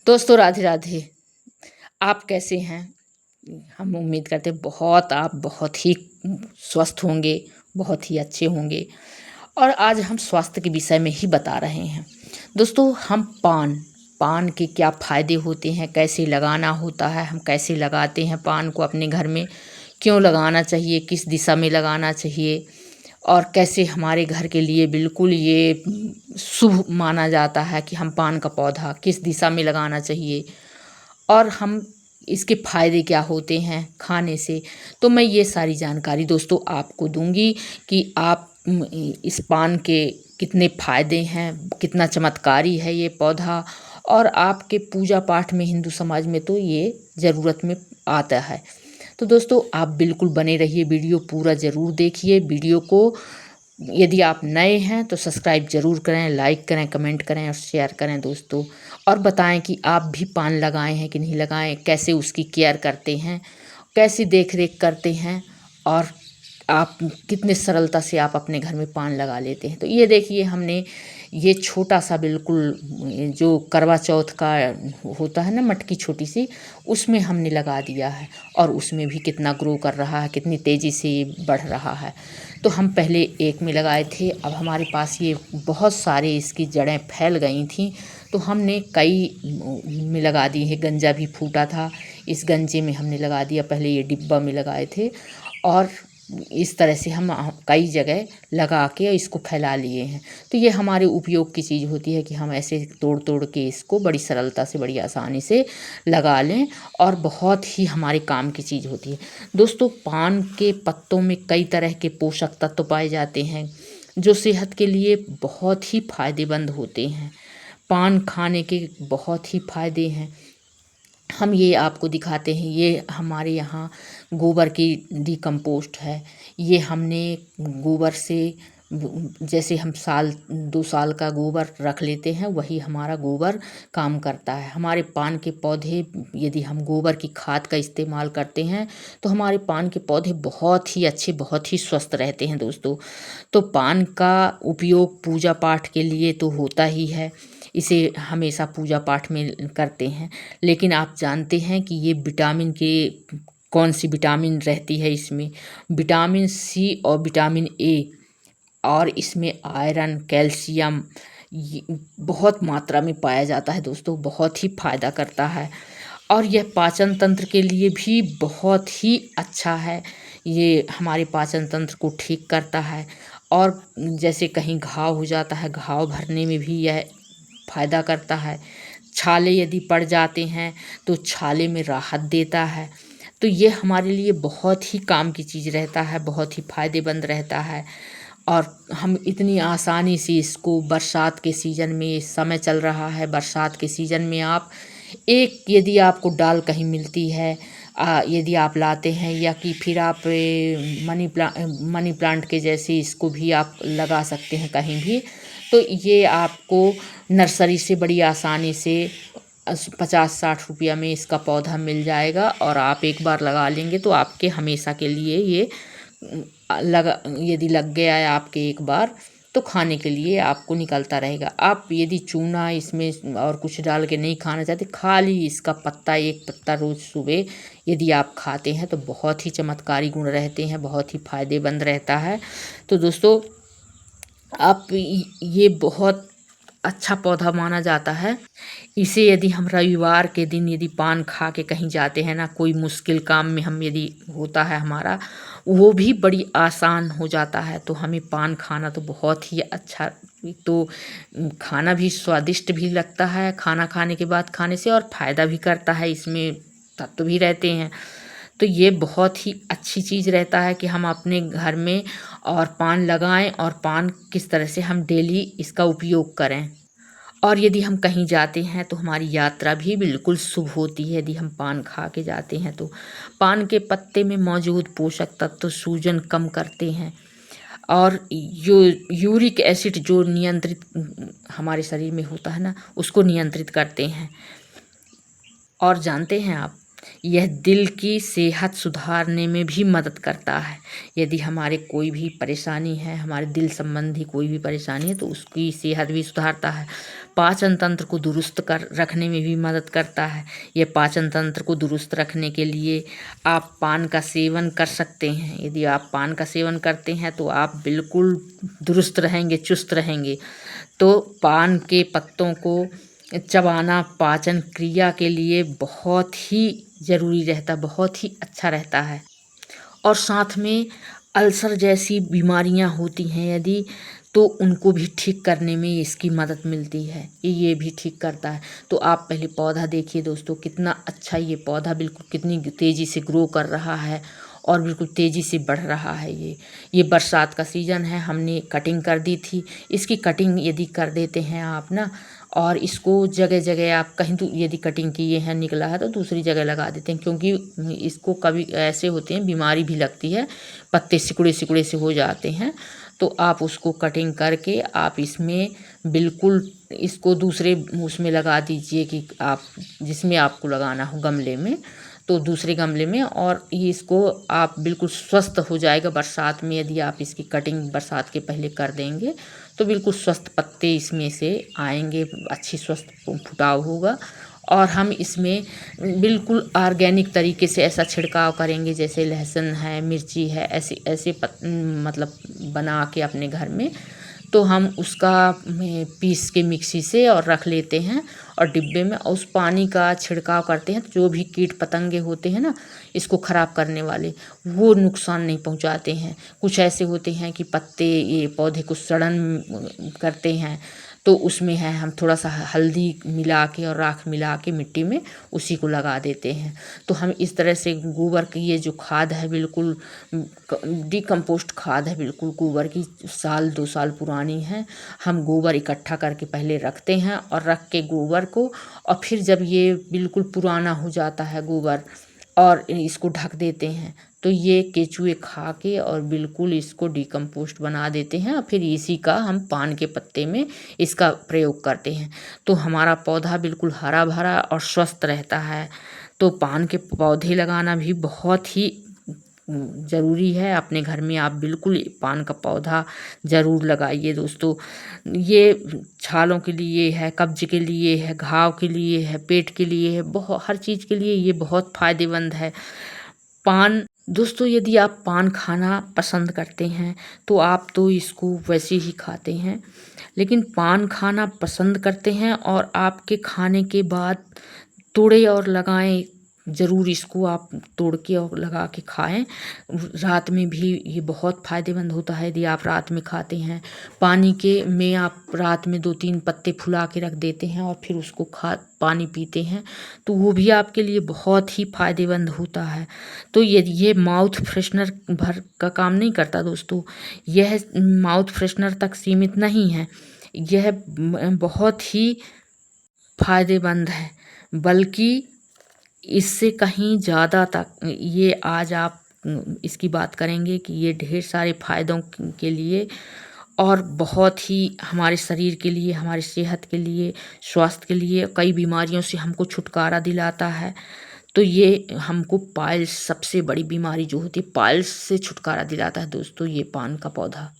दोस्तों राधे राधे। आप कैसे हैं? हम उम्मीद करते हैं आप बहुत ही स्वस्थ होंगे, बहुत ही अच्छे होंगे। और आज हम स्वास्थ्य के विषय में ही बता रहे हैं। दोस्तों हम पान के क्या फ़ायदे होते हैं, कैसे लगाना होता है, हम कैसे लगाते हैं पान को अपने घर में, क्यों लगाना चाहिए, किस दिशा में लगाना चाहिए और कैसे हमारे घर के लिए बिल्कुल ये शुभ माना जाता है कि हम पान का पौधा किस दिशा में लगाना चाहिए और हम इसके फ़ायदे क्या होते हैं खाने से। तो मैं ये सारी जानकारी दोस्तों आपको दूंगी कि आप इस पान के कितने फ़ायदे हैं, कितना चमत्कारी है ये पौधा और आपके पूजा पाठ में हिंदू समाज में तो ये ज़रूरत में आता है। तो दोस्तों आप बिल्कुल बने रहिए, वीडियो पूरा ज़रूर देखिए। वीडियो को यदि आप नए हैं तो सब्सक्राइब ज़रूर करें, लाइक करें, कमेंट करें और शेयर करें दोस्तों। और बताएं कि आप भी पान लगाए हैं कि नहीं लगाएं, कैसे उसकी केयर करते हैं, कैसी देख रेख करते हैं और आप कितने सरलता से आप अपने घर में पान लगा लेते हैं। तो ये देखिए हमने ये छोटा सा बिल्कुल जो करवा चौथ का होता है ना, मटकी छोटी सी, उसमें हमने लगा दिया है और उसमें भी कितना ग्रो कर रहा है, कितनी तेज़ी से ये बढ़ रहा है। तो हम पहले एक में लगाए थे, अब हमारे पास ये बहुत सारे इसकी जड़ें फैल गई थी तो हमने कई में लगा दी है। गंजा भी फूटा था, इस गंजे में हमने लगा दिया। पहले ये डिब्बा में लगाए थे और इस तरह से हम कई जगह लगा के इसको फैला लिए हैं। तो ये हमारे उपयोग की चीज़ होती है कि हम ऐसे तोड़ तोड़ के इसको बड़ी सरलता से, बड़ी आसानी से लगा लें और बहुत ही हमारे काम की चीज़ होती है। दोस्तों पान के पत्तों में कई तरह के पोषक तत्व पाए जाते हैं जो सेहत के लिए बहुत ही फायदेमंद होते हैं। पान खाने के बहुत ही फायदे हैं। हम ये आपको दिखाते हैं, ये हमारे यहाँ गोबर की डिकम्पोस्ट है। ये हमने गोबर से जैसे हम 2 साल का गोबर रख लेते हैं, वही हमारा गोबर काम करता है। हमारे पान के पौधे, यदि हम गोबर की खाद का इस्तेमाल करते हैं तो हमारे पान के पौधे बहुत ही अच्छे, बहुत ही स्वस्थ रहते हैं दोस्तों। तो पान का उपयोग पूजा पाठ के लिए तो होता ही है, इसे हमेशा पूजा पाठ में करते हैं। लेकिन आप जानते हैं कि ये विटामिन के कौन सी विटामिन रहती है इसमें? विटामिन सी और विटामिन ए, और इसमें आयरन, कैल्शियम ये बहुत मात्रा में पाया जाता है दोस्तों, बहुत ही फ़ायदा करता है। और यह पाचन तंत्र के लिए भी बहुत ही अच्छा है। ये हमारे पाचन तंत्र को ठीक करता है और जैसे कहीं घाव हो जाता है, घाव भरने में भी यह फ़ायदा करता है। छाले यदि पड़ जाते हैं तो छाले में राहत देता है। तो ये हमारे लिए बहुत ही काम की चीज़ रहता है, बहुत ही फ़ायदेमंद रहता है। और हम इतनी आसानी से इसको बरसात के सीज़न में, इस समय चल रहा है बरसात के सीज़न में, आप एक यदि आपको डाल कहीं मिलती है, यदि आप लाते हैं, या कि फिर आप मनी प्लांट के जैसे इसको भी आप लगा सकते हैं कहीं भी। तो ये आपको नर्सरी से बड़ी आसानी से 50-60 रुपया में इसका पौधा मिल जाएगा और आप एक बार लगा लेंगे तो आपके हमेशा के लिए ये लगा, यदि लग गया है आपके एक बार तो खाने के लिए आपको निकलता रहेगा। आप यदि चूना इसमें और कुछ डाल के नहीं खाना चाहते, खाली इसका पत्ता, एक पत्ता रोज़ सुबह यदि आप खाते हैं तो बहुत ही चमत्कारी गुण रहते हैं, बहुत ही फायदेमंद रहता है। तो दोस्तों आप ये बहुत अच्छा पौधा माना जाता है। इसे यदि हम रविवार के दिन यदि पान खा के कहीं जाते हैं ना, कोई मुश्किल काम में हम यदि होता है हमारा, वो भी बड़ी आसान हो जाता है। तो हमें पान खाना तो बहुत ही अच्छा, तो खाना भी स्वादिष्ट भी लगता है खाना खाने के बाद खाने से, और फ़ायदा भी करता है, इसमें तत्व भी रहते हैं। तो ये बहुत ही अच्छी चीज़ रहता है कि हम अपने घर में और पान लगाएं और पान किस तरह से हम डेली इसका उपयोग करें। और यदि हम कहीं जाते हैं तो हमारी यात्रा भी बिल्कुल शुभ होती है यदि हम पान खा के जाते हैं तो। पान के पत्ते में मौजूद पोषक तत्व सूजन कम करते हैं और जो यूरिक एसिड जो नियंत्रित हमारे शरीर में होता है ना, उसको नियंत्रित करते हैं। और जानते हैं आप, यह दिल की सेहत सुधारने में भी मदद करता है। यदि हमारे कोई भी परेशानी है, हमारे दिल संबंधी कोई भी परेशानी है, तो उसकी सेहत भी सुधारता है। पाचन तंत्र को दुरुस्त कर रखने में भी मदद करता है। ये पाचन तंत्र को दुरुस्त रखने के लिए आप पान का सेवन कर सकते हैं। यदि आप पान का सेवन करते हैं तो आप बिल्कुल दुरुस्त रहेंगे, चुस्त रहेंगे। तो पान के पत्तों को चबाना पाचन क्रिया के लिए बहुत ही ज़रूरी रहता, बहुत ही अच्छा रहता है। और साथ में अल्सर जैसी बीमारियां होती हैं यदि, तो उनको भी ठीक करने में इसकी मदद मिलती है। ये भी ठीक करता है। तो आप पहले पौधा देखिए दोस्तों, कितना अच्छा ये पौधा बिल्कुल कितनी तेज़ी से ग्रो कर रहा है और बिल्कुल तेज़ी से बढ़ रहा है। ये बरसात का सीज़न है, हमने कटिंग कर दी थी। इसकी कटिंग यदि कर देते हैं आप ना, और इसको जगह जगह आप कहीं तो यदि कटिंग किए हैं निकला है तो दूसरी जगह लगा देते हैं, क्योंकि इसको कभी ऐसे होते हैं बीमारी भी लगती है, पत्ते सिकुड़े सिकुड़े से हो जाते हैं। तो आप उसको कटिंग करके आप इसमें बिल्कुल इसको दूसरे उसमें लगा दीजिए कि आप जिसमें आपको लगाना हो गमले में, तो दूसरे गमले में, और ये इसको आप बिल्कुल स्वस्थ हो जाएगा। बरसात में यदि आप इसकी कटिंग बरसात के पहले कर देंगे तो बिल्कुल स्वस्थ पत्ते इसमें से आएंगे, अच्छी स्वस्थ फुटाव होगा। और हम इसमें बिल्कुल ऑर्गेनिक तरीके से ऐसा छिड़काव करेंगे जैसे लहसुन है, मिर्ची है, ऐसे ऐसे मतलब बना के अपने घर में, तो हम उसका पीस के मिक्सी से और रख लेते हैं और डिब्बे में, और उस पानी का छिड़काव करते हैं। तो जो भी कीट पतंगे होते हैं ना इसको ख़राब करने वाले, वो नुकसान नहीं पहुंचाते हैं। कुछ ऐसे होते हैं कि पत्ते ये पौधे को सड़न करते हैं, तो उसमें है हम थोड़ा सा हल्दी मिला के और राख मिला के मिट्टी में उसी को लगा देते हैं। तो हम इस तरह से गोबर की ये जो खाद है बिल्कुल डिकम्पोस्ट खाद है, बिल्कुल गोबर की 1-2 साल पुरानी है। हम गोबर इकट्ठा करके पहले रखते हैं और रख के गोबर को, और फिर जब ये बिल्कुल पुराना हो जाता है गोबर और इसको ढक देते हैं, तो ये केचुए खा के और बिल्कुल इसको डिकम्पोस्ट बना देते हैं, और फिर इसी का हम पान के पत्ते में इसका प्रयोग करते हैं। तो हमारा पौधा बिल्कुल हरा भरा और स्वस्थ रहता है। तो पान के पौधे लगाना भी बहुत ही ज़रूरी है। अपने घर में आप बिल्कुल पान का पौधा ज़रूर लगाइए दोस्तों। ये छालों के लिए है, कब्ज के लिए है, घाव के लिए है, पेट के लिए है, बहुत हर चीज़ के लिए ये बहुत फ़ायदेमंद है पान। दोस्तों यदि आप पान खाना पसंद करते हैं तो आप तो इसको वैसे ही खाते हैं, लेकिन पान खाना पसंद करते हैं और आपके खाने के बाद तोड़े और लगाएं, ज़रूर इसको आप तोड़ के और लगा के खाएं। रात में भी ये बहुत फ़ायदेमंद होता है यदि आप रात में खाते हैं। पानी के में आप रात में 2-3 पत्ते फुला के रख देते हैं और फिर उसको पानी पीते हैं, तो वो भी आपके लिए बहुत ही फ़ायदेमंद होता है। तो ये माउथ फ्रेशनर भर का काम नहीं करता दोस्तों, यह माउथ फ्रेशनर तक सीमित नहीं है, यह बहुत ही फ़ायदेमंद है, बल्कि इससे कहीं ज़्यादा तक ये आज आप इसकी बात करेंगे कि ये ढेर सारे फ़ायदों के लिए और बहुत ही हमारे शरीर के लिए, हमारी सेहत के लिए, स्वास्थ्य के लिए, कई बीमारियों से हमको छुटकारा दिलाता है। तो ये हमको पाइल्स, सबसे बड़ी बीमारी जो होती है पाइल्स से छुटकारा दिलाता है दोस्तों ये पान का पौधा।